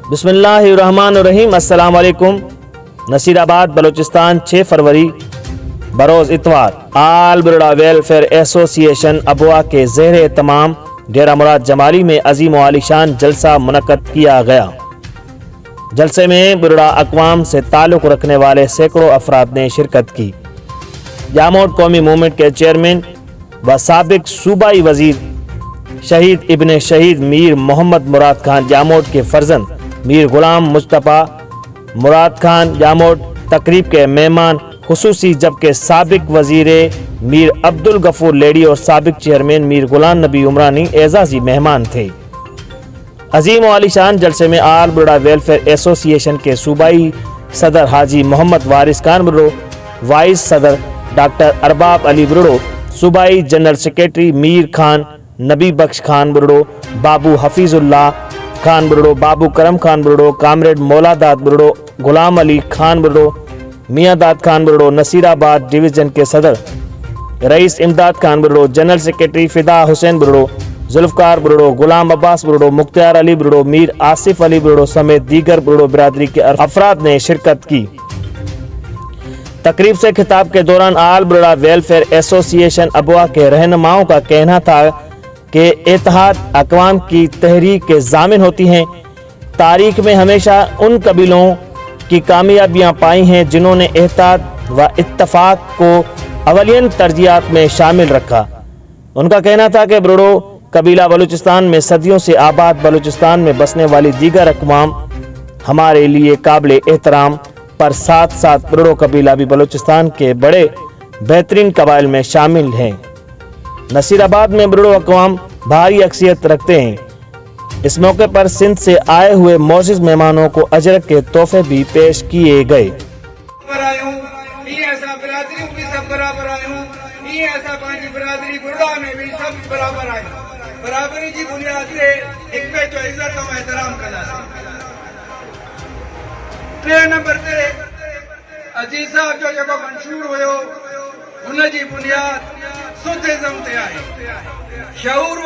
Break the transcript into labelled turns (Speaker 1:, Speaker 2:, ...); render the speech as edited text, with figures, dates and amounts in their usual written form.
Speaker 1: बिस्मिल्लाहिर्रहमानिर्रहीम। अस्सलाम वालेकुम। नसीराबाद बलूचिस्तान 6 फरवरी बरोज़ इतवार आल बरड़ा वेलफेयर एसोसिएशन अबवा के ज़ेर तमाम डेरा मुराद जमाली में अजीम व आलीशान जलसा मुनक्कद किया गया। जलसे में बुरड़ा अक़वाम से ताल्लुक़ रखने वाले सैकड़ों अफराद ने शिरकत की। जामोद कौमी मूवमेंट के चेयरमैन व साबिक सूबाई वजीर शहीद इब्ने शहीद मीर मोहम्मद मुराद खान जामोद के फर्जंद मीर गुलाम मुस्तफ़ा मुराद खान जामोद तकरीब के मेहमान खुसूसी, जबकि साबिक वजीर मीर अब्दुल गफूर लेडी और साबिक चेयरमैन मीर गुलाम नबी उमरानी एजाजी मेहमान थे। अजीम व आलीशान जलसे में आल बरड़ा वेलफेयर एसोसिएशन के सूबाई सदर हाजी मोहम्मद वारिस खान बुर्रो, वाइस सदर डॉक्टर अरबाब अली बुर्रो, सूबाई जनरल सेक्रेटरी मीर खान नबी बख्श खान बुर्रो, बाबू हफीजुल्लाह खान बुर्रो, बाबू करम खान बुर्रो, कामरेड मौला दाद बुर्रो, गुलाम अली खान बुर्रो, मियाँ दाद खान बुर्रो, नसीराबाद डिवीजन के सदर रईस इमदाद खान बुर्रो, जनरल सेक्रेटरी फिदा हुसैन बुर्रो, जुल्फकार बुर्रो, गुलाम अब्बास बुर्रो, मुख्तार अली बुर्रो, मीर आसिफ अली बुर्रो समेत दीगर बुर्रो बिरादरी के अफराद ने शिरकत की। तकरीब से खिताब के दौरान आल बरड़ा वेलफेयर एसोसिएशन अबवा के रहनुमाओं का कहना था कि इत्तेहाद अक़वाम की तहरीक के ज़ामिन होती हैं। तारीख में हमेशा उन कबीलों की कामयाबियाँ पाई हैं जिन्होंने इत्तेहाद व इत्तफाक को अवलियन तरजीहात में शामिल रखा। उनका कहना था कि बुर्रो कबीला बलूचिस्तान में सदियों से आबाद बलूचिस्तान में बसने वाली दीगर अक़वाम हमारे लिए काबिल एहतराम, पर साथ साथ बुर्रो कबीला भी बलूचिस्तान के बड़े बेहतरीन कबाइल में शामिल हैं। नसीराबाद में बुर्रो अक़वाम भारी अक्सियत रखते हैं। इस मौके पर सिंध से आए हुए मोअज़्ज़िज़ मेहमानों को अजर के तोहफे भी पेश किए गए।
Speaker 2: बराबरी की बुनियाद से एक पे जो इज्जत और एहतराम करना टे नंबर ते अजीज साहब जो जगह मंशूर हुयो उन जी बुनियाद सुध इज़्म ते आहे। शऊर